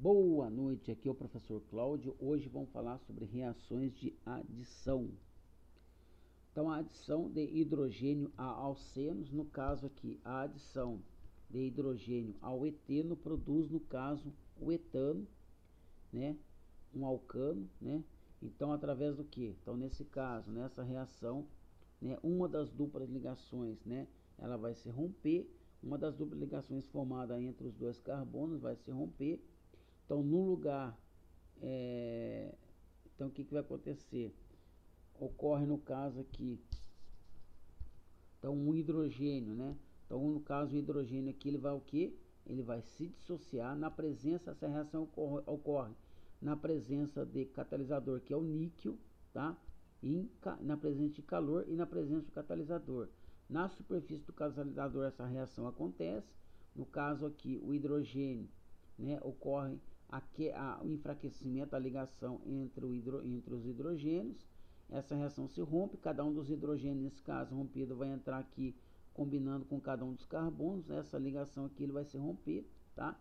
Boa noite, aqui é o professor Cláudio. Hoje vamos falar sobre reações de adição. Então, a adição de hidrogênio a alcenos, no caso aqui, a adição de hidrogênio ao eteno produz, no caso, o etano, né? Um alcano, né? Então, através do que? Então, nesse caso, nessa reação, né? Uma das duplas ligações, né? Ela vai se romper. Uma das duplas ligações formada entre os dois carbonos vai se romper. Então, no lugar, então o que vai acontecer? Ocorre no caso aqui, então um hidrogênio, né? Então, no caso, o hidrogênio aqui, ele vai o quê? Ele vai se dissociar na presença, essa reação ocorre na presença de catalisador, que é o níquel, tá? Na presença de calor e na presença do catalisador. Na superfície do catalisador, essa reação acontece. No caso aqui, o hidrogênio, né, ocorre o enfraquecimento da ligação entre os hidrogênios. Essa reação se rompe, cada um dos hidrogênios, nesse caso rompido, vai entrar aqui combinando com cada um dos carbonos. Essa ligação aqui ele vai se romper, tá?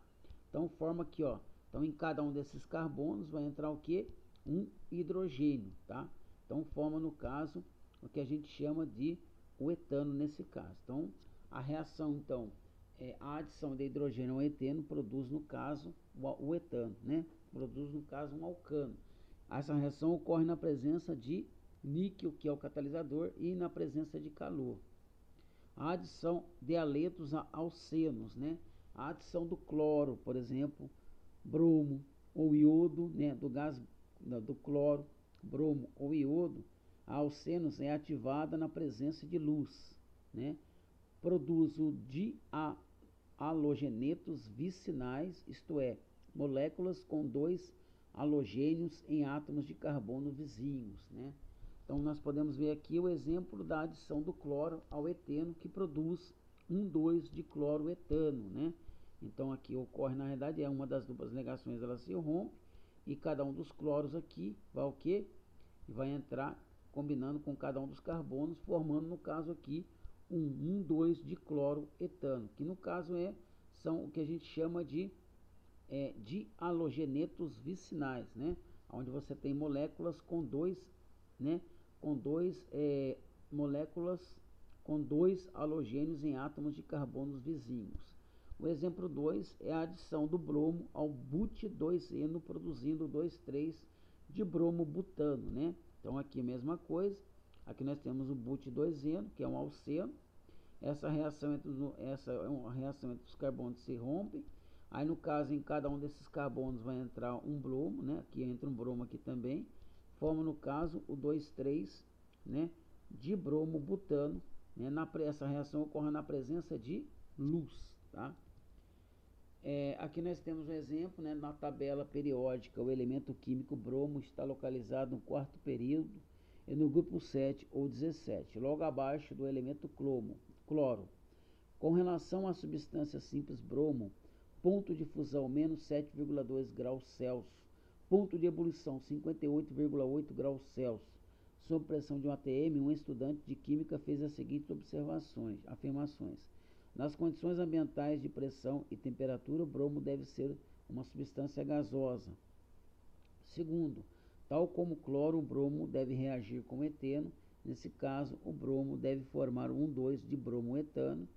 Então forma aqui, ó. Então em cada um desses carbonos vai entrar o que? Um hidrogênio, tá? Então forma, no caso, o que a gente chama de o etano nesse caso. Então a reação, então, a adição de hidrogênio ao eteno produz, no caso, o etano, né? Produz, no caso, um alcano. Essa reação ocorre na presença de níquel, que é o catalisador, e na presença de calor. A adição de haletos a alcenos, né? A adição do cloro, por exemplo, bromo ou iodo, né? Do gás do cloro, bromo ou iodo, a alcenos é ativada na presença de luz, né? Produz o halogenetos vicinais, isto é, moléculas com dois halogênios em átomos de carbono vizinhos, né? Então nós podemos ver aqui o exemplo da adição do cloro ao eteno, que produz 2 de cloroetano, né? Então aqui ocorre, na realidade, uma das duplas ligações, ela se rompe, e cada um dos cloros aqui vai o quê? Vai entrar combinando com cada um dos carbonos, formando, no caso aqui, 2 de cloroetano, que no caso são o que a gente chama de halogenetos vicinais, né? Onde você tem moléculas com dois, né? Moléculas com dois halogênios em átomos de carbonos vizinhos. O exemplo 2 é a adição do bromo ao but2eno, produzindo 2,3 de bromo-butano, né? Então aqui a mesma coisa. Aqui nós temos o but2eno, que é um alceno. Essa é uma reação entre os carbonos se rompe. Aí no caso, em cada um desses carbonos vai entrar um bromo, né? Aqui entra um bromo aqui também. Forma, no caso, o 2,3, né? De bromo-butano, né? Essa reação ocorre na presença de luz, tá? Aqui nós temos um exemplo, né? Na tabela periódica, o elemento químico bromo está localizado no quarto período e no grupo 7 ou 17, logo abaixo do elemento cloro. Com relação à substância simples bromo, ponto de fusão menos 7,2 graus Celsius, ponto de ebulição 58,8 graus Celsius. Sob pressão de um ATM, um estudante de química fez as seguintes afirmações. Nas condições ambientais de pressão e temperatura, o bromo deve ser uma substância gasosa. Segundo, tal como o cloro, o bromo deve reagir com eteno. Nesse caso, o bromo deve formar 2 de bromoetano.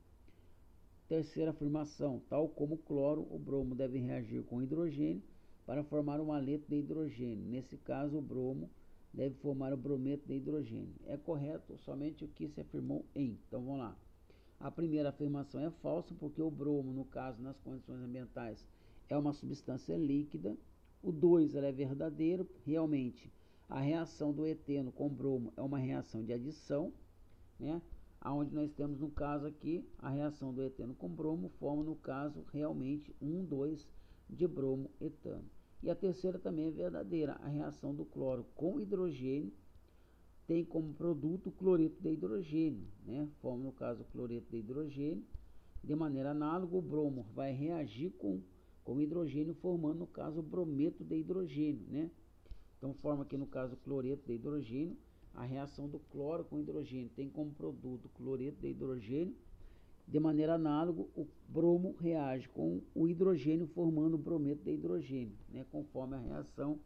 Terceira afirmação, tal como o cloro, o bromo deve reagir com hidrogênio para formar um haleto de hidrogênio. Nesse caso, o bromo deve formar o brometo de hidrogênio. É correto somente o que se afirmou em. Então vamos lá. A primeira afirmação é falsa, porque o bromo, no caso, nas condições ambientais, é uma substância líquida. O 2 é verdadeiro, realmente. A reação do eteno com bromo é uma reação de adição, né? Onde nós temos, no caso aqui, a reação do eteno com bromo forma, no caso, realmente 2 de bromoetano. E a terceira também é verdadeira. A reação do cloro com hidrogênio tem como produto o cloreto de hidrogênio, né? Forma, no caso, o cloreto de hidrogênio. De maneira análoga, o bromo vai reagir com hidrogênio, formando, no caso, o brometo de hidrogênio, né? Então forma aqui, no caso, o cloreto de hidrogênio. A reação do cloro com hidrogênio tem como produto o cloreto de hidrogênio, De maneira análoga, o bromo reage com o hidrogênio formando o brometo de hidrogênio, né, conforme a reação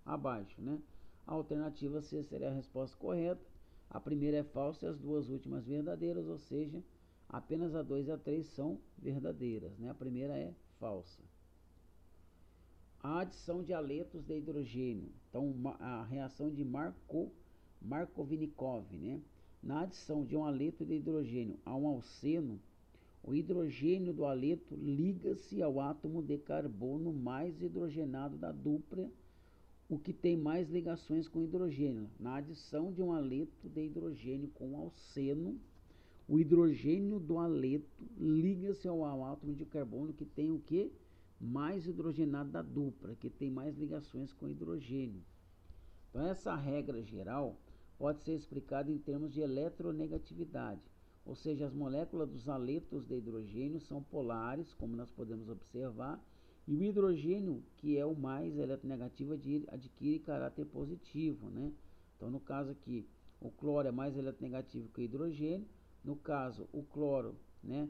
abaixo, né? A alternativa C seria a resposta correta. A primeira é falsa e as duas últimas verdadeiras, ou seja, apenas a 2 e a 3 são verdadeiras, né? A primeira é falsa. A adição de haletos de hidrogênio. Então, a reação de Markovnikov, né? Na adição de um haleto de hidrogênio a um alceno, o hidrogênio do haleto liga-se ao átomo de carbono mais hidrogenado da dupla, o que tem mais ligações com hidrogênio. Na adição de um haleto de hidrogênio com alceno, o hidrogênio do haleto liga-se ao átomo de carbono que tem o que? Mais hidrogenado da dupla, que tem mais ligações com hidrogênio. Então essa regra geral pode ser explicada em termos de eletronegatividade, ou seja, as moléculas dos haletos de hidrogênio são polares, como nós podemos observar, e o hidrogênio, que é o mais eletronegativo, adquire caráter positivo, né? Então no caso aqui, o cloro é mais eletronegativo que o hidrogênio. No caso, o cloro, né,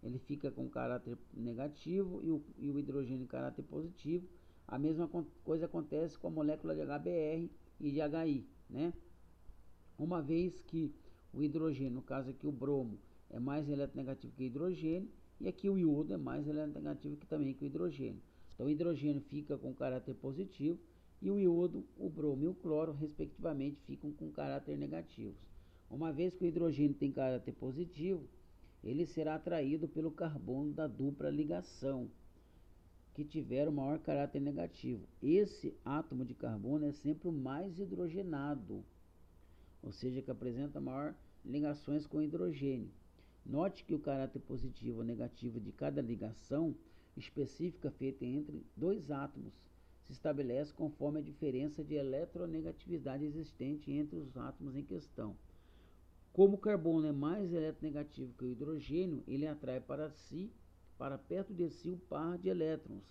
ele fica com caráter negativo e o hidrogênio caráter positivo. A mesma coisa acontece com a molécula de HBr e de HI, né? Uma vez que o hidrogênio, no caso aqui o bromo, é mais eletronegativo que o hidrogênio, e aqui o iodo é mais eletronegativo também que o hidrogênio. Então o hidrogênio fica com caráter positivo e o iodo, o bromo e o cloro, respectivamente, ficam com caráter negativos. Uma vez que o hidrogênio tem caráter positivo, ele será atraído pelo carbono da dupla ligação, que tiver o maior caráter negativo. Esse átomo de carbono é sempre o mais hidrogenado, ou seja, que apresenta maior ligações com hidrogênio. Note que o caráter positivo ou negativo de cada ligação específica feita entre dois átomos se estabelece conforme a diferença de eletronegatividade existente entre os átomos em questão. Como o carbono é mais eletronegativo que o hidrogênio, ele atrai para perto de si, o par de elétrons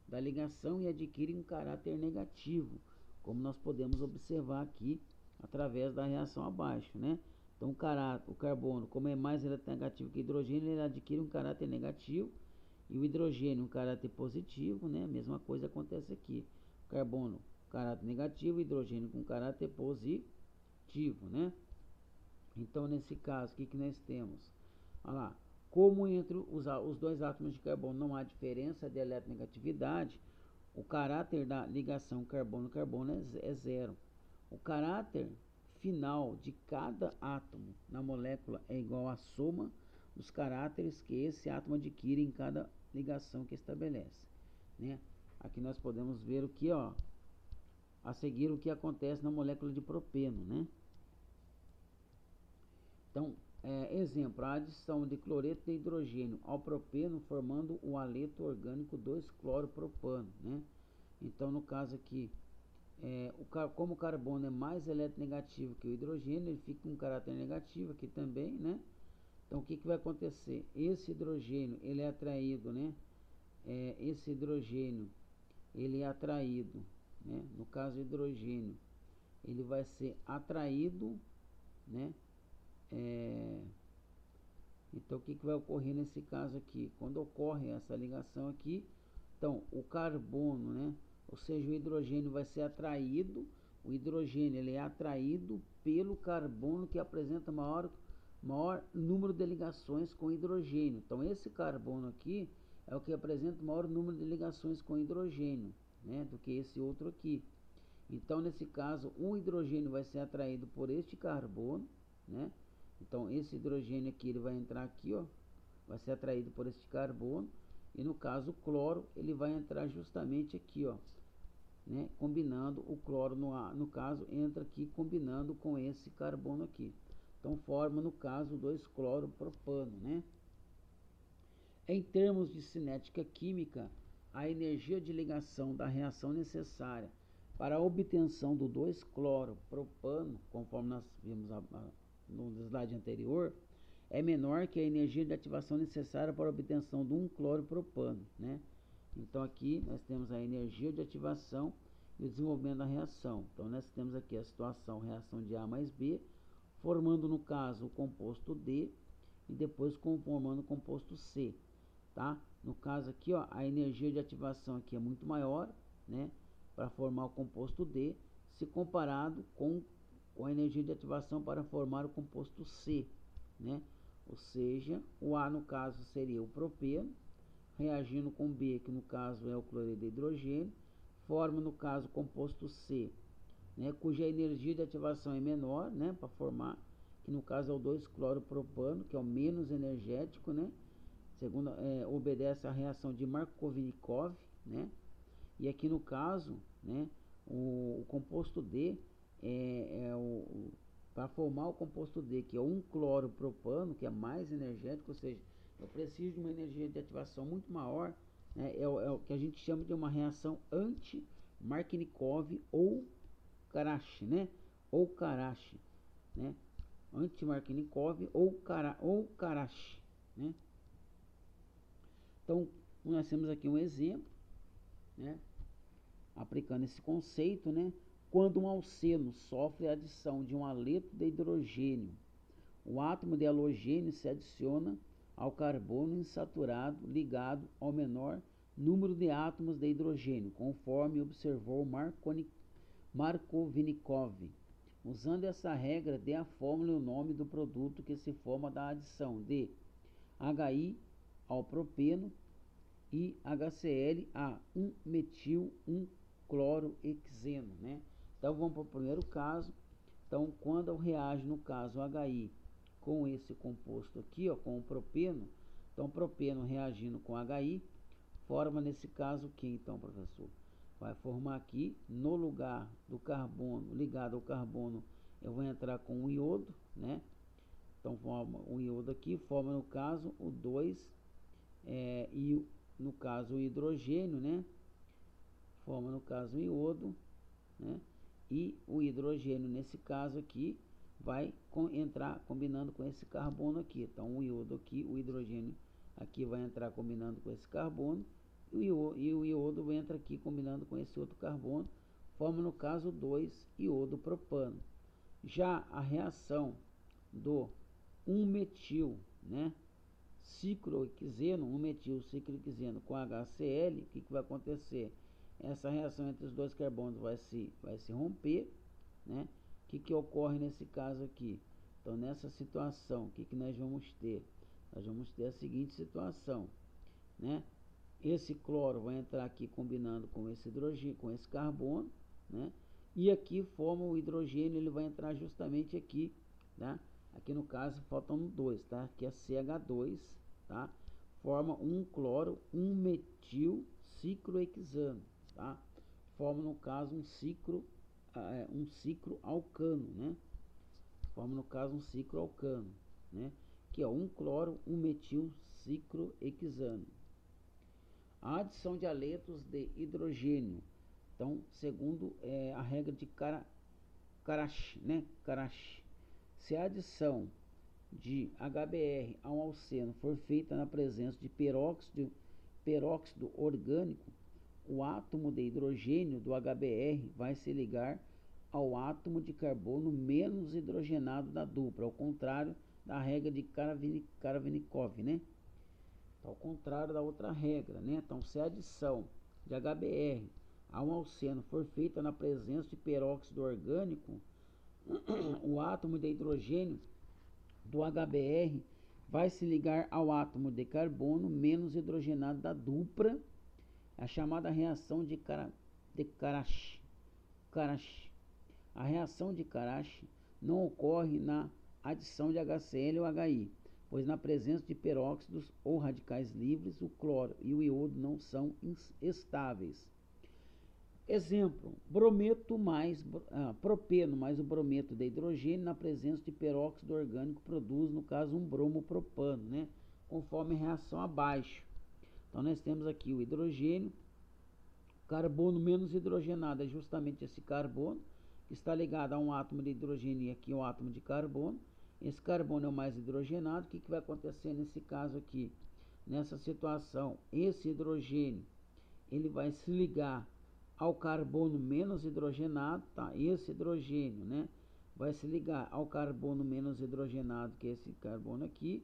da ligação e adquire um caráter negativo, como nós podemos observar aqui através da reação abaixo, né? Então o carbono, como é mais eletronegativo que o hidrogênio, ele adquire um caráter negativo e o hidrogênio um caráter positivo, né? A mesma coisa acontece aqui. O carbono, caráter negativo, o hidrogênio com caráter positivo, né? Então, nesse caso, o que nós temos? Olha lá, como entre os dois átomos de carbono não há diferença de eletronegatividade, o caráter da ligação carbono-carbono é zero. O caráter final de cada átomo na molécula é igual à soma dos caráteres que esse átomo adquire em cada ligação que estabelece, né? Aqui nós podemos ver o que, ó, a seguir o que acontece na molécula de propeno, né? Então, exemplo, a adição de cloreto de hidrogênio ao propeno formando o haleto orgânico 2-cloropropano, né? Então, no caso aqui, como o carbono é mais eletronegativo que o hidrogênio, ele fica com um caráter negativo aqui também, né? Então, o que vai acontecer? Esse hidrogênio, ele é atraído, né? Esse hidrogênio, ele é atraído, né? No caso, o hidrogênio, ele vai ser atraído, né? Então, o que vai ocorrer nesse caso aqui? Quando ocorre essa ligação aqui, então, o carbono, né? Ou seja, o hidrogênio vai ser atraído, o hidrogênio ele é atraído pelo carbono que apresenta maior número de ligações com hidrogênio. Então, esse carbono aqui é o que apresenta o maior número de ligações com hidrogênio, né? Do que esse outro aqui. Então, nesse caso, o hidrogênio vai ser atraído por este carbono, né? Então, esse hidrogênio aqui, ele vai entrar aqui, ó, vai ser atraído por este carbono, e no caso o cloro, ele vai entrar justamente aqui, ó, né, combinando o cloro no caso, entra aqui combinando com esse carbono aqui. Então, forma, no caso, 2-cloropropano, né? Em termos de cinética química, a energia de ligação da reação necessária para a obtenção do 2-cloropropano, conforme nós vimos no slide anterior, é menor que a energia de ativação necessária para a obtenção de 1-cloropropano, né? Então aqui nós temos a energia de ativação e o desenvolvimento da reação. Então nós temos aqui a situação, reação de A mais B, formando no caso o composto D, e depois formando o composto C, tá? No caso aqui, ó, a energia de ativação aqui é muito maior, né, para formar o composto D, se comparado com a energia de ativação para formar o composto C, né? Ou seja, o A no caso seria o propeno, reagindo com B, que no caso é o cloreto de hidrogênio, forma no caso o composto C, né, cuja energia de ativação é menor, né, para formar, que no caso é o 2-cloropropano, que é o menos energético, né, segundo obedece à reação de Markovnikov, né, e aqui no caso, né, o composto D para formar o composto D, que é 1-cloropropano, que é mais energético, ou seja, eu preciso de uma energia de ativação muito maior, né, é o que a gente chama de uma reação anti-Markovnikov ou Karash, né, ou Karash, né, anti-Markovnikov ou Karash, né. Então, nós temos aqui um exemplo, né, aplicando esse conceito, né, quando um alceno sofre a adição de um haleto de hidrogênio, o átomo de halogênio se adiciona ao carbono insaturado ligado ao menor número de átomos de hidrogênio, conforme observou Markovnikov. Usando essa regra, dê a fórmula e o nome do produto que se forma da adição de HI ao propeno e HCl a 1-metil-1-clorohexeno, né? Então vamos para o primeiro caso. Então, quando eu reage no caso HI com esse composto aqui, ó, com o propeno, então propeno reagindo com HI, forma nesse caso o que então, professor? Vai formar aqui, no lugar do carbono, ligado ao carbono, eu vou entrar com o iodo, né? Então forma o iodo aqui, forma no caso o 2 e no caso o hidrogênio, né? Forma no caso o iodo, né? E o hidrogênio nesse caso aqui vai entrar combinando com esse carbono aqui. Então o iodo aqui, o hidrogênio aqui vai entrar combinando com esse carbono e o iodo entra aqui combinando com esse outro carbono, forma no caso 2-iodo propano. Já a reação do 1-metil, né, ciclohexeno, 1-metil-ciclohexeno com HCl, o que vai acontecer? Essa reação entre os dois carbonos vai se romper, né? O que ocorre nesse caso aqui? Então, nessa situação, o que nós vamos ter? Nós vamos ter a seguinte situação, né? Esse cloro vai entrar aqui combinando com esse hidrogênio, com esse carbono, né? E aqui forma o hidrogênio, ele vai entrar justamente aqui, tá? Aqui no caso faltam 2, tá? Que é CH2, tá? Forma um cloro, 1-metil ciclohexano, tá? Forma no caso um cicloalcano, né? Forma no caso um cicloalcano, né? Que é 1-cloro, 1-metil ciclohexano. A adição de haletos de hidrogênio, então segundo a regra de Karash, né? Karash, se a adição de HBr a um alceno for feita na presença de peróxido orgânico, o átomo de hidrogênio do HBr vai se ligar ao átomo de carbono menos hidrogenado da dupla, ao contrário da regra de Karavikov, né? Ao contrário da outra regra, né? Então, se a adição de HBr a um alceno for feita na presença de peróxido orgânico, o átomo de hidrogênio do HBr vai se ligar ao átomo de carbono menos hidrogenado da dupla, a chamada reação de Karash. A reação de Karash não ocorre na adição de HCl ou HI, pois na presença de peróxidos ou radicais livres, o cloro e o iodo não são estáveis. Exemplo, propeno mais o brometo de hidrogênio na presença de peróxido orgânico produz, no caso, um bromopropano, né? Conforme a reação abaixo. Então, nós temos aqui o hidrogênio, carbono menos hidrogenado é justamente esse carbono, que está ligado a um átomo de hidrogênio e aqui um átomo de carbono. Esse carbono é o mais hidrogenado. O que vai acontecer nesse caso aqui? Nessa situação, esse hidrogênio, ele vai se ligar ao carbono menos hidrogenado, tá? Esse hidrogênio, né, vai se ligar ao carbono menos hidrogenado, que é esse carbono aqui,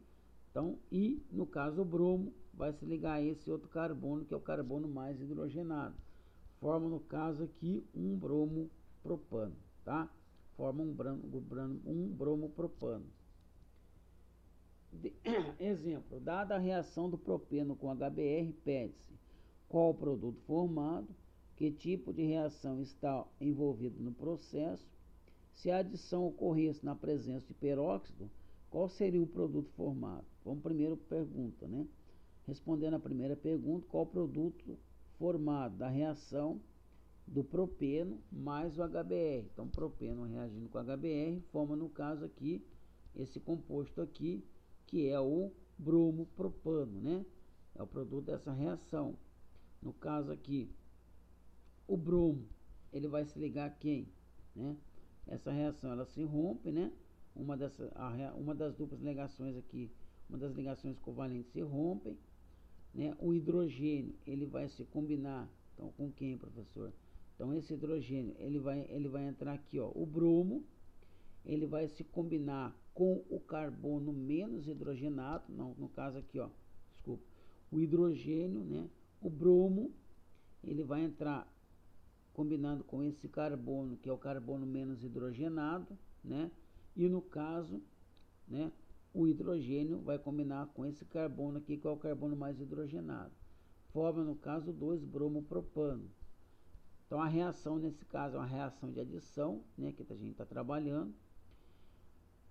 Então, e no caso o bromo vai se ligar a esse outro carbono, que é o carbono mais hidrogenado. Forma, no caso aqui, um bromo propano, tá? Forma um bromo propano. Exemplo, dada a reação do propeno com HBr, pede-se qual o produto formado, que tipo de reação está envolvido no processo. Se a adição ocorresse na presença de peróxido, qual seria o produto formado? Vamos primeiro pergunta, né? Respondendo a primeira pergunta, qual o produto formado da reação do propeno mais o HBr? Então, propeno reagindo com HBr forma, no caso aqui, esse composto aqui, que é o bromo propano, né? É o produto dessa reação. No caso aqui, o bromo, ele vai se ligar a quem? Né? Essa reação, ela se rompe, né? Uma das duplas ligações aqui, uma das ligações covalentes se rompem, né? O hidrogênio, ele vai se combinar, então com quem, professor? Então esse hidrogênio, ele vai entrar aqui, ó, o bromo, ele vai se combinar com o carbono menos hidrogenado, não, no caso aqui, ó, desculpa, o hidrogênio, né? O bromo, ele vai entrar combinando com esse carbono, que é o carbono menos hidrogenado, né? E no caso, né, o hidrogênio vai combinar com esse carbono aqui, que é o carbono mais hidrogenado. Forma, no caso, 2-bromopropano. Então, a reação, nesse caso, é uma reação de adição, né, que a gente está trabalhando.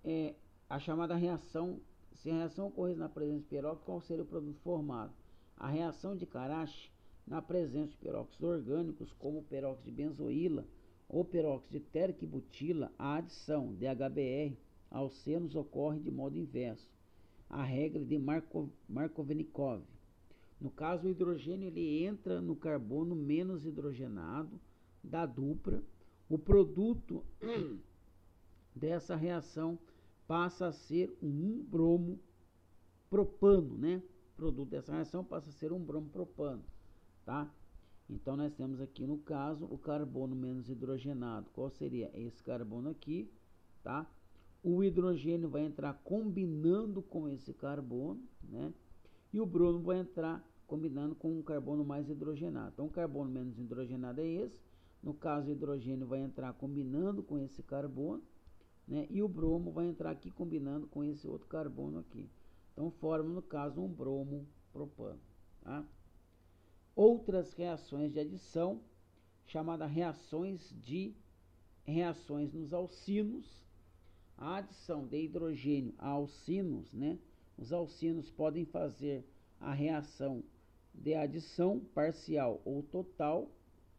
É a chamada reação, se a reação ocorresse na presença de peróxido, qual seria o produto formado? A reação de Karachi, na presença de peróxidos orgânicos, como o peróxido de benzoíla ou peróxido de terquibutila, a adição de HBr aos senos ocorre de modo inverso, a regra de Markovnikov. No caso, o hidrogênio ele entra no carbono menos hidrogenado da dupla. O produto dessa reação passa a ser um bromo propano, né? O produto dessa reação passa a ser um bromo propano, tá? Então nós temos aqui no caso o carbono menos hidrogenado. Qual seria esse carbono aqui, tá? O hidrogênio vai entrar combinando com esse carbono, né? E o bromo vai entrar combinando com um carbono mais hidrogenado. Então o carbono menos hidrogenado é esse. No caso o hidrogênio vai entrar combinando com esse carbono, né? E o bromo vai entrar aqui combinando com esse outro carbono aqui. Então forma, no caso, um bromo propano, tá? Outras reações de adição, chamadas reações nos alcinos. A adição de hidrogênio a alcinos, né? Os alcinos podem fazer a reação de adição parcial ou total,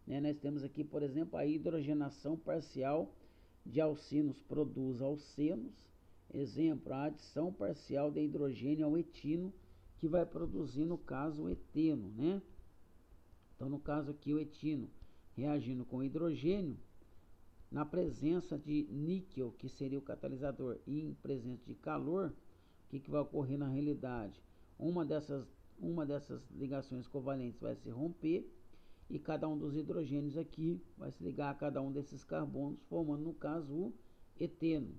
né? Nós temos aqui, por exemplo, a hidrogenação parcial de alcinos produz alcenos. Exemplo, a adição parcial de hidrogênio ao etino, que vai produzir, no caso, o eteno, né? Então, no caso aqui, o etino reagindo com hidrogênio, na presença de níquel, que seria o catalisador, e em presença de calor, o que vai ocorrer na realidade? Uma dessas ligações covalentes vai se romper, e cada um dos hidrogênios aqui vai se ligar a cada um desses carbonos, formando, no caso, o eteno.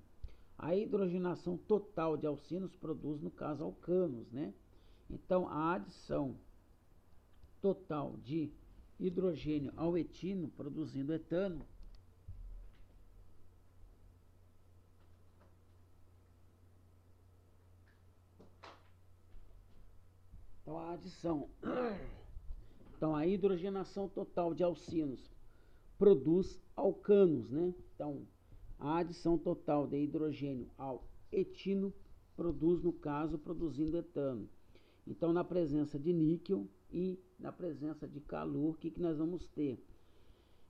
A hidrogenação total de alcinos produz, no caso, alcanos, né? Então, a adição total de hidrogênio ao etino, produzindo etano, então a adição, então a hidrogenação total de alcinos produz alcanos, né? Então, a adição total de hidrogênio ao etino produz, no caso, produzindo etano. Então, na presença de níquel e na presença de calor, o que nós vamos ter?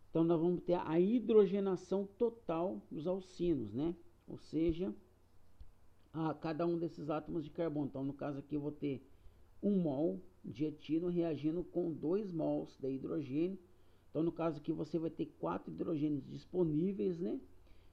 Então, nós vamos ter a hidrogenação total dos alcinos, né? Ou seja, a cada um desses átomos de carbono. Então, no caso aqui, eu vou ter 1 mol de etino reagindo com 2 mols de hidrogênio. Então, no caso aqui, você vai ter 4 hidrogênios disponíveis, né?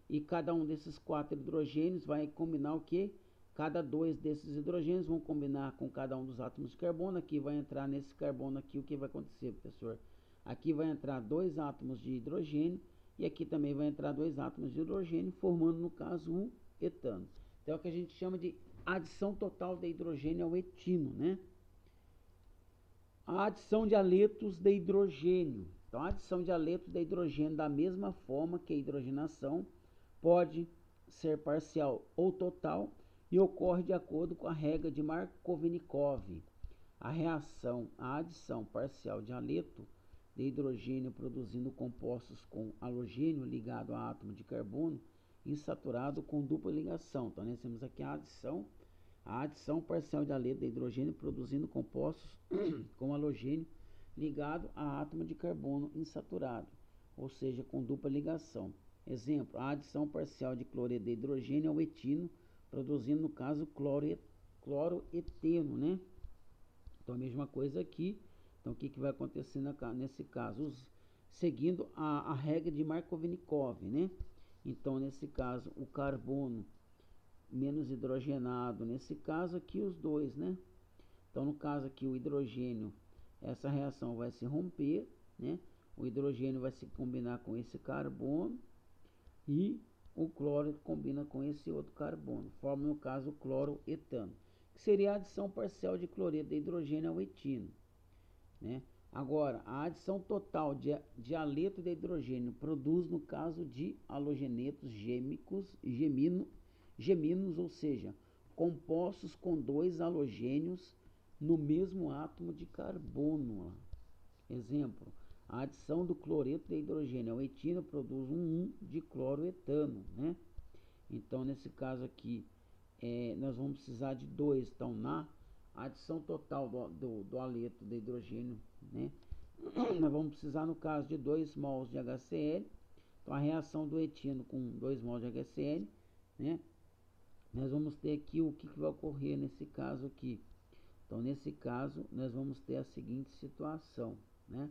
E cada um desses 4 hidrogênios vai combinar o quê? Cada 2 desses hidrogênios vão combinar com cada um dos átomos de carbono. Aqui vai entrar nesse carbono aqui, o que vai acontecer, professor? Aqui vai entrar 2 átomos de hidrogênio e aqui também vai entrar 2 átomos de hidrogênio, formando, no caso, um etano. Então, é o que a gente chama de a adição total de hidrogênio ao etino, né? A adição de haletos de hidrogênio. Então, a adição de haletos de hidrogênio, da mesma forma que a hidrogenação, pode ser parcial ou total e ocorre de acordo com a regra de Markovnikov. A adição parcial de haleto de hidrogênio produzindo compostos com halogênio ligado a átomo de carbono insaturado com dupla ligação. Então, nós temos aqui a adição parcial de haleto de hidrogênio produzindo compostos com halogênio ligado a átomo de carbono insaturado, ou seja, com dupla ligação. Exemplo, a adição parcial de cloreto de hidrogênio ao etino, produzindo, no caso, cloroeteno, né? Então, a mesma coisa aqui. Então, o que vai acontecer nesse caso? Seguindo a regra de Markovnikov, né? Então, nesse caso, o carbono menos hidrogenado, nesse caso aqui os dois, né? Então, no caso aqui, o hidrogênio, essa reação vai se romper, né? O hidrogênio vai se combinar com esse carbono e o cloro combina com esse outro carbono, forma, no caso, o cloroetano, que seria a adição parcial de cloreto de hidrogênio ao etino, né? Agora, a adição total de haleto de hidrogênio produz, no caso de halogenetos geminos, ou seja, compostos com dois halogênios no mesmo átomo de carbono. Exemplo, a adição do cloreto de hidrogênio ao etino produz um de cloroetano, né? Então, nesse caso aqui, nós vamos precisar de dois. Então, na adição total do haleto de hidrogênio, né? Nós vamos precisar, no caso, de 2 mols de HCl. Então, a reação do etino com 2 mols de HCl, né? Nós vamos ter aqui o que vai ocorrer nesse caso aqui. Então, nesse caso, nós vamos ter a seguinte situação, né?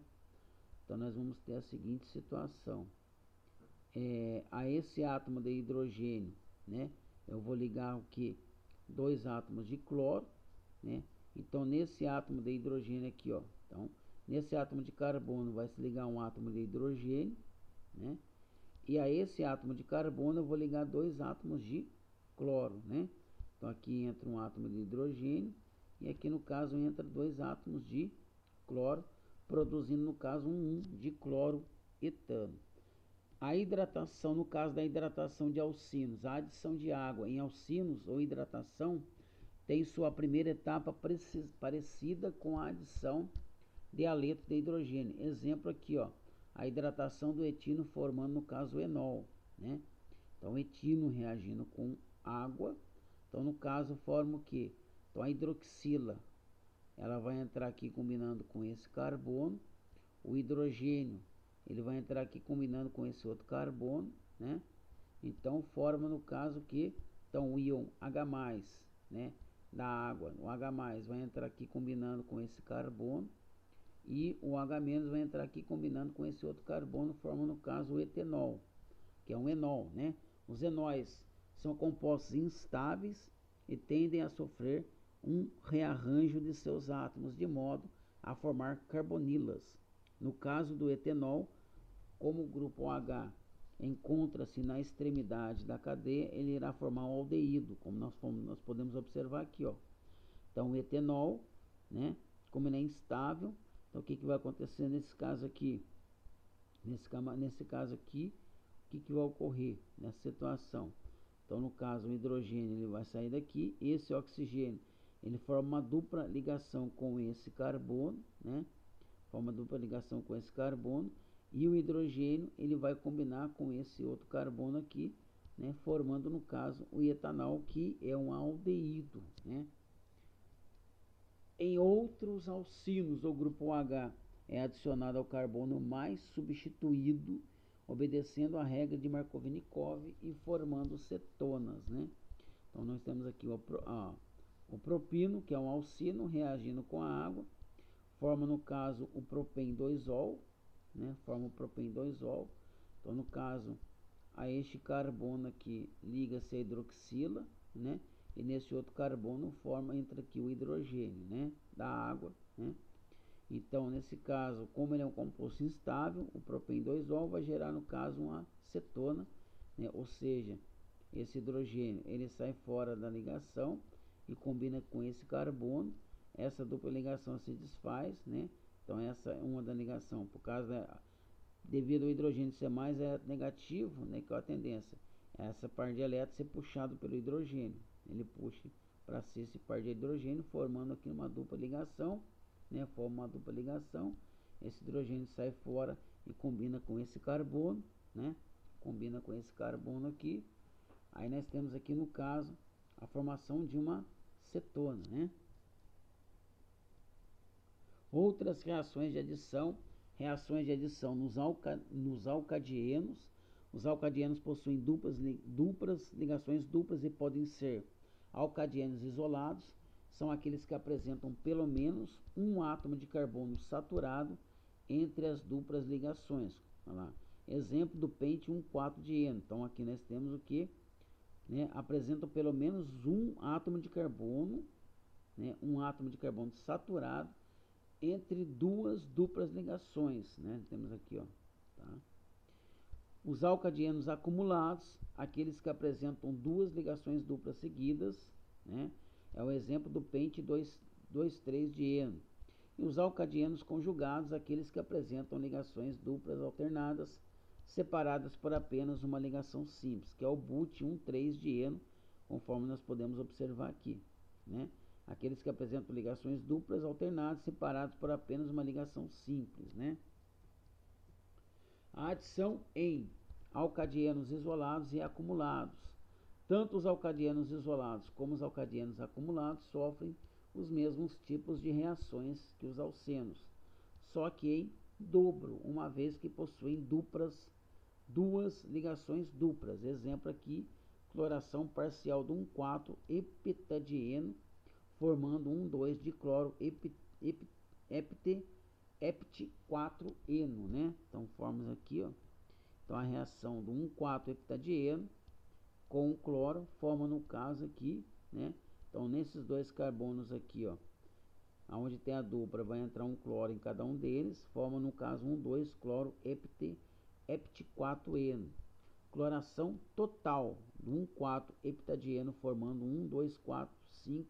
Então, nós vamos ter a seguinte situação. A esse átomo de hidrogênio, né? Eu vou ligar o que? 2 átomos de cloro, né? Então, nesse átomo de hidrogênio aqui, ó. Então, nesse átomo de carbono vai se ligar um átomo de hidrogênio, né? E a esse átomo de carbono eu vou ligar 2 átomos de cloro, né? Então, aqui entra um átomo de hidrogênio e aqui, no caso, entra 2 átomos de cloro, produzindo, no caso, um de cloroetano. A hidratação, no caso da hidratação de alcinos, a adição de água em alcinos ou hidratação tem sua primeira etapa parecida com a adição de haleto de hidrogênio. Exemplo aqui, ó, a hidratação do etino formando, no caso, o enol, né? Então, etino reagindo com água. Então, no caso, forma o quê? Então, a hidroxila, ela vai entrar aqui combinando com esse carbono. O hidrogênio, ele vai entrar aqui combinando com esse outro carbono, né? Então, forma, no caso, que então, o íon H+, né, da água, o H+, vai entrar aqui combinando com esse carbono. E o H- vai entrar aqui combinando com esse outro carbono, forma, no caso, o etanol, que é um enol, né? Os enóis são compostos instáveis e tendem a sofrer um rearranjo de seus átomos, de modo a formar carbonilas. No caso do etanol, como o grupo H encontra-se na extremidade da cadeia, ele irá formar um aldeído, como nós podemos observar aqui, ó. Então, o etanol, né, como ele é instável, então o que vai acontecer nesse caso aqui? Nesse caso aqui, o que vai ocorrer nessa situação? Então, no caso, o hidrogênio ele vai sair daqui, esse oxigênio ele forma uma dupla ligação com esse carbono, né? Forma dupla ligação com esse carbono, e o hidrogênio ele vai combinar com esse outro carbono aqui, né? Formando, no caso, o etanol, que é um aldeído, né? Em outros alcinos, o grupo H é adicionado ao carbono mais substituído, obedecendo a regra de Markovnikov e formando cetonas, né? Então, nós temos aqui o propino, que é um alcino, reagindo com a água, forma, no caso, o propen-2ol, né? Forma o propen-2ol. Então, no caso, a este carbono aqui liga-se a hidroxila, né? E nesse outro carbono entra aqui o hidrogênio, né, da água, né? Então, nesse caso, como ele é um composto instável, o propen-2ol vai gerar, no caso, uma cetona, né? Ou seja, esse hidrogênio ele sai fora da ligação e combina com esse carbono, essa dupla ligação se desfaz, né? Então essa é uma da ligação, por causa devido ao hidrogênio ser mais negativo, né, que é a tendência, essa par de elétrons ser puxado pelo hidrogênio, ele puxa para si esse par de hidrogênio, formando aqui uma dupla ligação, né, forma uma dupla ligação, esse hidrogênio sai fora e combina com esse carbono, né, combina com esse carbono aqui, aí nós temos aqui no caso a formação de uma cetona, né. Outras reações de adição nos alcadienos. Os alcadienos possuem ligações duplas e podem ser alcadienos isolados, são aqueles que apresentam pelo menos um átomo de carbono saturado entre as duplas ligações. Olha lá. Exemplo do pente 1,4-dieno. Então aqui nós temos o que? Né, apresentam pelo menos um átomo de carbono, né, um átomo de carbono saturado entre duas duplas ligações, né? Temos aqui, ó, tá? Os alcadienos acumulados, aqueles que apresentam duas ligações duplas seguidas, né? É o exemplo do pente 2,3-dieno. E os alcadienos conjugados, aqueles que apresentam ligações duplas alternadas, separadas por apenas uma ligação simples, que é o but 1,3-dieno, conforme nós podemos observar aqui, né? Aqueles que apresentam ligações duplas alternadas separadas por apenas uma ligação simples, né? A adição em alcadienos isolados e acumulados. Tanto os alcadienos isolados como os alcadienos acumulados sofrem os mesmos tipos de reações que os alcenos, só que em dobro, uma vez que possuem duas ligações duplas. Exemplo aqui, cloração parcial do 1,4-heptadieno formando 1,2 de cloro hept4-eno, né? Então formamos aqui, ó. Então a reação do 1,4-heptadieno com o cloro forma no caso aqui, né? Então nesses dois carbonos aqui, ó, aonde tem a dupla vai entrar um cloro em cada um deles, forma no caso 1,2 cloro hept4-eno. Cloração total do 1,4-heptadieno formando 1,2,4,5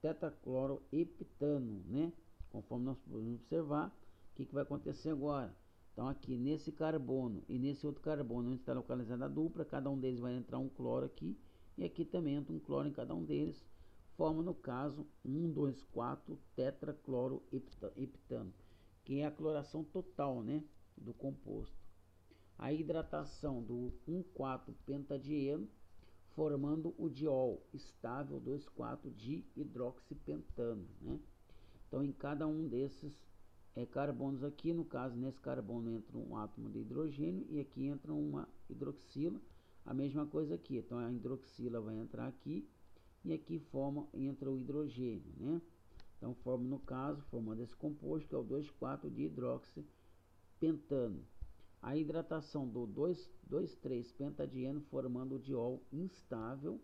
tetracloroheptano, né? Conforme nós podemos observar, o que vai acontecer agora? Então aqui nesse carbono e nesse outro carbono, onde está localizada a dupla, cada um deles vai entrar um cloro aqui, e aqui também entra um cloro em cada um deles, forma no caso 1,2,4 tetracloroheptano, que é a cloração total, né, do composto. A hidratação do 1,4-pentadieno, formando o diol estável 2,4-dihidroxipentano, né? Então, em cada um desses carbonos aqui, no caso, nesse carbono entra um átomo de hidrogênio e aqui entra uma hidroxila. A mesma coisa aqui, então a hidroxila vai entrar aqui e aqui entra o hidrogênio, né? Então, forma no caso, formando esse composto que é o 2,4-dihidroxipentano. A hidratação do 2,3-pentadieno formando o diol instável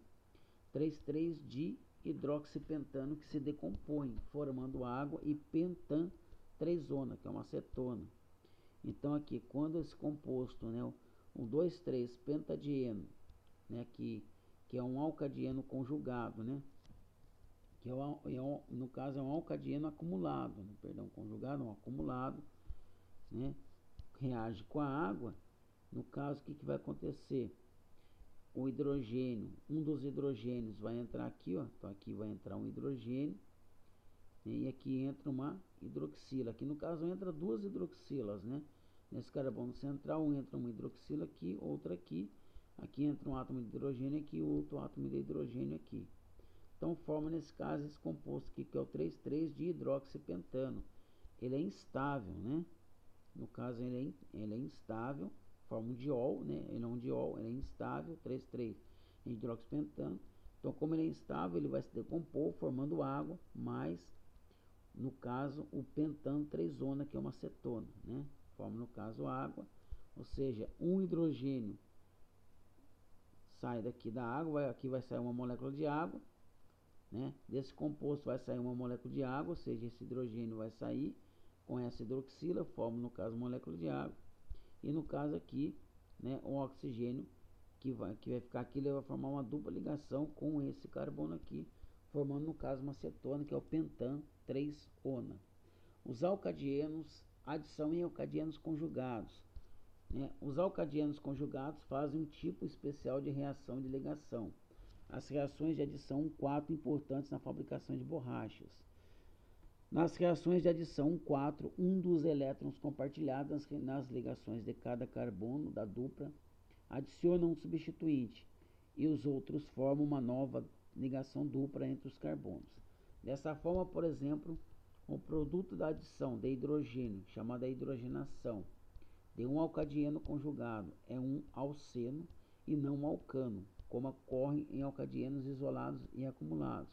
3,3-dihidroxipentano que se decompõe formando água e pentan-3-ona, que é uma acetona. Então aqui quando esse composto, né, o 2,3-pentadieno, né, que é um alcadieno conjugado, né, que no caso é um alcadieno acumulado, né, perdão, conjugado, um acumulado, né, reage com a água, no caso o que vai acontecer? O hidrogênio, um dos hidrogênios vai entrar aqui, ó, então aqui vai entrar um hidrogênio, né, e aqui entra uma hidroxila, aqui no caso entra duas hidroxilas, né, nesse carbono central entra uma hidroxila aqui, outra aqui, aqui entra um átomo de hidrogênio aqui, outro átomo de hidrogênio aqui. Então forma nesse caso esse composto aqui, que é o 3,3-dihidroxipentano, ele é instável, né, no caso ele é instável, forma um diol, né? Ele é um diol, ele é instável, 3,3 hidroxipentano. Então, como ele é instável, ele vai se decompor formando água, mais, no caso, o pentano 3-ona, que é uma acetona, né? Forma, no caso, água, ou seja, um hidrogênio sai daqui da água, aqui vai sair uma molécula de água, né? Desse composto vai sair uma molécula de água, ou seja, esse hidrogênio vai sair com essa hidroxila, forma, no caso, molécula de água. E no caso aqui, né, o oxigênio que vai ficar aqui, ele vai formar uma dupla ligação com esse carbono aqui, formando no caso uma cetona, que é o pentan 3-ona. Os alcadienos, adição em alcadienos conjugados. Os alcadienos conjugados fazem um tipo especial de reação de ligação. As reações de adição 1,4 importantes na fabricação de borrachas. Nas reações de adição 1,4, um dos elétrons compartilhados nas ligações de cada carbono da dupla adiciona um substituinte e os outros formam uma nova ligação dupla entre os carbonos. Dessa forma, por exemplo, o produto da adição de hidrogênio, chamada hidrogenação, de um alcadieno conjugado é um alceno e não um alcano, como ocorre em alcadienos isolados e acumulados.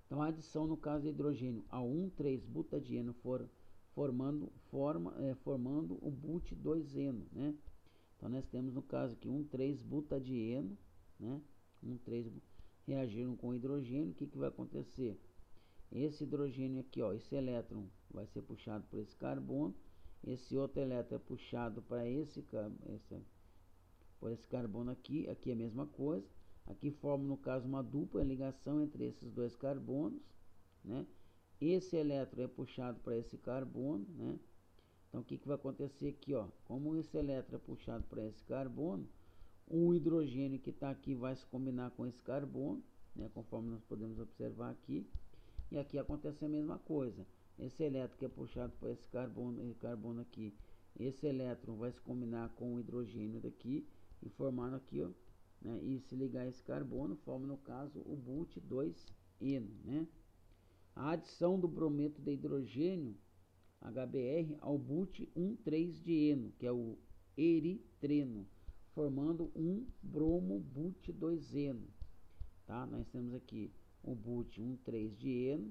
Então, a adição no caso de hidrogênio ao 1,3-butadieno formando o but2-eno, né? Então, nós temos no caso aqui 1,3-butadieno, né? 1,3 reagiram com hidrogênio. O que vai acontecer? Esse hidrogênio aqui, ó, esse elétron vai ser puxado por esse carbono, esse outro elétron é puxado para por esse carbono aqui é a mesma coisa. Aqui forma, no caso, uma dupla ligação entre esses dois carbonos, né? Esse elétron é puxado para esse carbono, né? Então, o que vai acontecer aqui, ó? Como esse elétron é puxado para esse carbono, o hidrogênio que está aqui vai se combinar com esse carbono, né? Conforme nós podemos observar aqui. E aqui acontece a mesma coisa. Esse elétron que é puxado para esse carbono aqui, esse elétron vai se combinar com o hidrogênio daqui e formando aqui, ó, né? E se ligar esse carbono, forma no caso o but2-eno, né? A adição do brometo de hidrogênio, HBr, ao but1,3-eno, que é o eritreno, formando um bromo but2-eno, tá? Nós temos aqui o but1,3-eno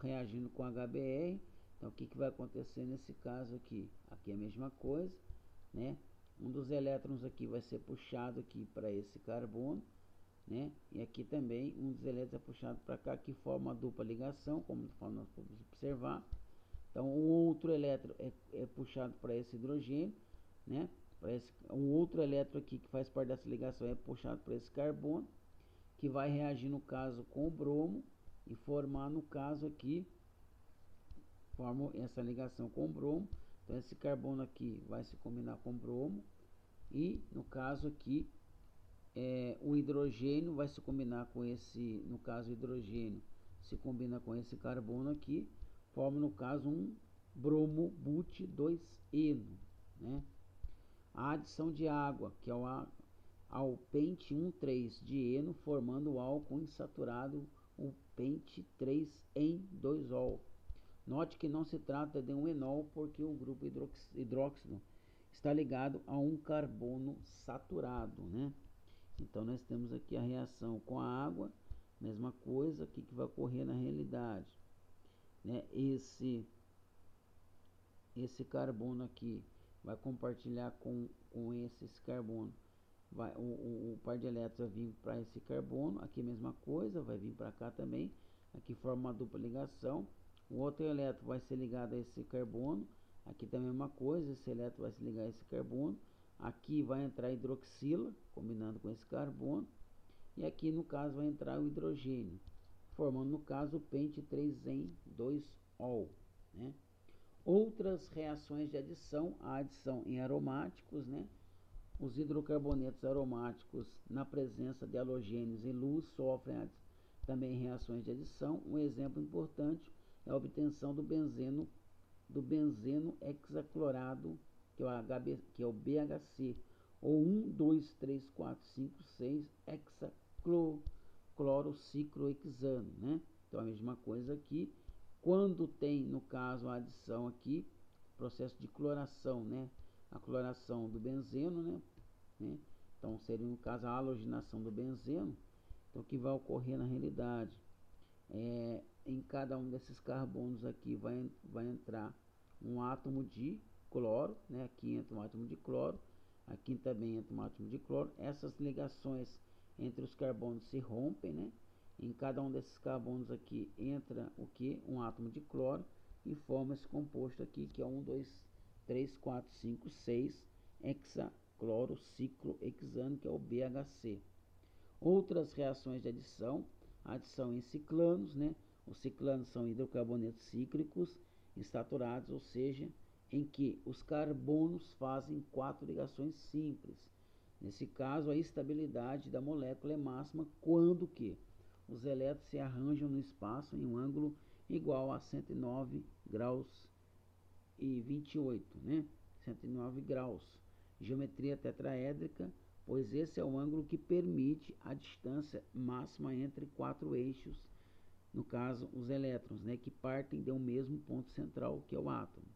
reagindo com HBr. Então, o que vai acontecer nesse caso aqui? Aqui é a mesma coisa, né? Um dos elétrons aqui vai ser puxado aqui para esse carbono, né? E aqui também um dos elétrons é puxado para cá, que forma uma dupla ligação, como nós podemos observar. Então, um outro elétron é puxado para esse hidrogênio, né? Um outro elétron aqui que faz parte dessa ligação é puxado para esse carbono, que vai reagir no caso com o bromo e formar no caso aqui, forma essa ligação com o bromo. Então, esse carbono aqui vai se combinar com o bromo e no caso aqui o hidrogênio vai se combinar com esse, no caso o hidrogênio se combina com esse carbono aqui, forma no caso um bromo but2-eno, né? A adição de água, que é ao pente 1,3-eno, formando o álcool insaturado, o pente 3 em 2-ol. Note que não se trata de um enol, porque o grupo hidróxido está ligado a um carbono saturado, né? Então, nós temos aqui a reação com a água, mesma coisa. O que vai ocorrer na realidade, né? Esse carbono aqui vai compartilhar com esse carbono. O par de elétrons vai vir para esse carbono, aqui mesma coisa, vai vir para cá também, aqui forma uma dupla ligação. O outro elétron vai ser ligado a esse carbono, aqui também a mesma coisa, esse elétron vai se ligar a esse carbono, aqui vai entrar a hidroxila, combinando com esse carbono, e aqui no caso vai entrar o hidrogênio, formando no caso o pente 3 em 2-ol, né? Outras reações de adição, a adição em aromáticos, né? Os hidrocarbonetos aromáticos, na presença de halogênios em luz, sofrem também reações de adição. Um exemplo importante é a obtenção do benzeno hexaclorado, que é o BHC, ou 1, 2, 3, 4, 5, 6 hexaclorociclohexano, né? Então, a mesma coisa aqui. Quando tem, no caso, a adição aqui, processo de cloração, né? A cloração do benzeno, né? Então, seria, no caso, a halogenação do benzeno. Então, o que vai ocorrer na realidade? Em cada um desses carbonos aqui vai entrar um átomo de cloro, né? Aqui entra um átomo de cloro, aqui também entra um átomo de cloro. Essas ligações entre os carbonos se rompem, né? Em cada um desses carbonos aqui entra o que? Um átomo de cloro e forma esse composto aqui, que é 1, 2, 3, 4, 5, 6 hexaclorociclohexano, que é o BHC. Outras reações de adição, adição em ciclanos, né? Os ciclanos são hidrocarbonetos cíclicos estaturados, ou seja, em que os carbonos fazem 4 ligações simples. Nesse caso, a estabilidade da molécula é máxima quando que os elétrons se arranjam no espaço em um ângulo igual a 109 graus e 28, né? 109 graus. Geometria tetraédrica, pois esse é o ângulo que permite a distância máxima entre 4 eixos, no caso os elétrons, né, que partem de um mesmo ponto central, que é o átomo.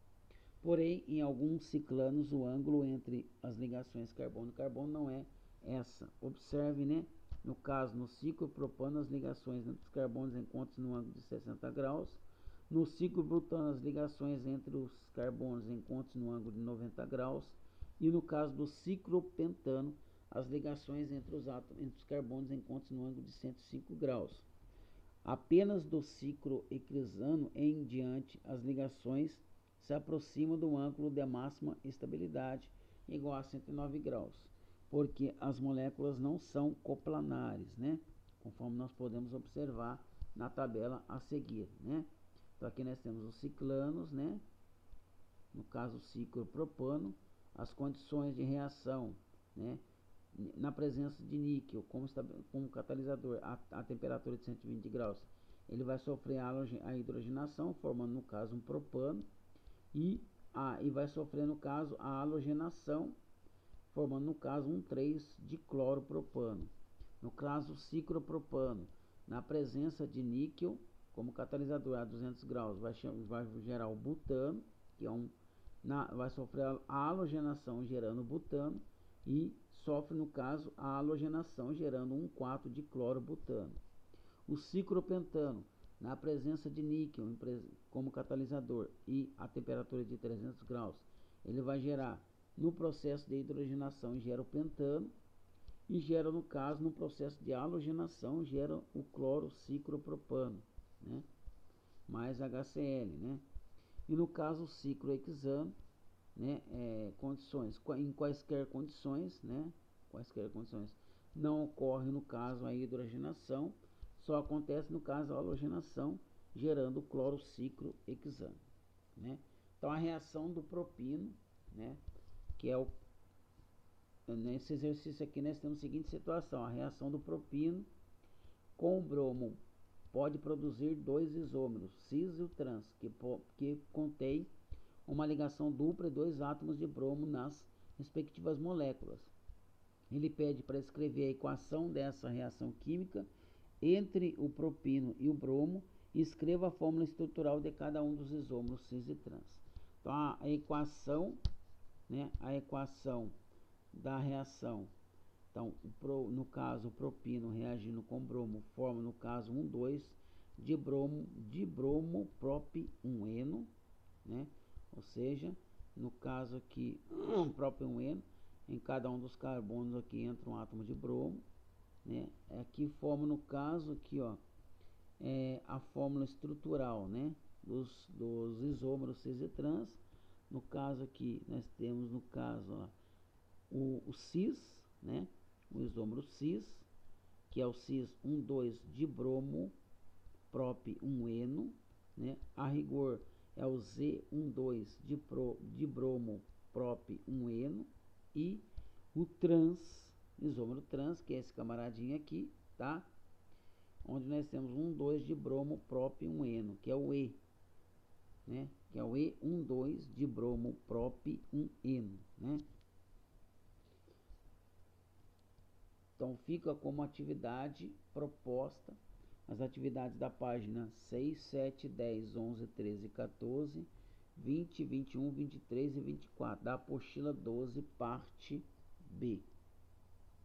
Porém, em alguns ciclanos, o ângulo entre as ligações carbono-carbono não é essa. Observe, né? No caso, no ciclo propano, as ligações entre os carbonos encontram-se no ângulo de 60 graus. No ciclo butano, as ligações entre os carbonos encontram-se no ângulo de 90 graus. E no caso do ciclo pentano, as ligações entre os carbonos encontram-se no ângulo de 105 graus. Apenas do ciclo eclisano em diante, as ligações se aproximam do ângulo de máxima estabilidade, igual a 109 graus, porque as moléculas não são coplanares, né? Conforme nós podemos observar na tabela a seguir, né? Então aqui nós temos os ciclanos, né? No caso o ciclo propano, as condições de reação, né? Na presença de níquel como catalisador a temperatura de 120 graus, ele vai sofrer a hidrogenação, formando no caso um propano, e vai sofrer no caso a halogenação, formando no caso um 3 de cloropropano. No caso ciclopropano, na presença de níquel como catalisador a 200 graus, vai gerar o butano, que é vai sofrer a halogenação gerando butano, e sofre no caso a halogenação gerando um 4 de clorobutano. O ciclopentano, na presença de níquel como catalisador e a temperatura de 300 graus, ele vai gerar no processo de hidrogenação gera o pentano, e gera no caso no processo de halogenação gera o clorociclopropano, né? Mais HCl, né? E no caso o ciclo hexano, né, em quaisquer condições, né, não ocorre no caso a hidrogenação, só acontece no caso a halogenação, gerando o clorociclo hexano, né? Então a reação do propino, né, que é nesse exercício aqui nós temos a seguinte situação: a reação do propino com o bromo pode produzir dois isômeros, cis e o trans, que contém uma ligação dupla e 2 átomos de bromo nas respectivas moléculas. Ele pede para escrever a equação dessa reação química entre o propino e o bromo e escreva a fórmula estrutural de cada um dos isômeros cis e trans. Então a equação, né, a equação da reação, então no caso o propino reagindo com bromo forma no caso 1,2 de bromo prop 1-eno, né? Ou seja, no caso aqui próprio 1-eno, em cada um dos carbonos aqui entra um átomo de bromo, né? Aqui forma no caso aqui, ó, a fórmula estrutural, né, dos isômeros cis e trans. No caso aqui nós temos no caso, ó, o cis, né, o isômero cis, que é o cis 1,2 de bromo prop 1-eno, né? A rigor é o Z12 de bromo prop 1-eno, e o trans, isômero trans, que é esse camaradinho aqui, tá? Onde nós temos 1,2 de bromo prop 1-eno, que é o E, né? Que é o E12 de bromo prop 1-eno, né? Então fica como atividade proposta as atividades da página 6, 7, 10, 11, 13, 14, 20, 21, 23 e 24 da apostila 12, parte B.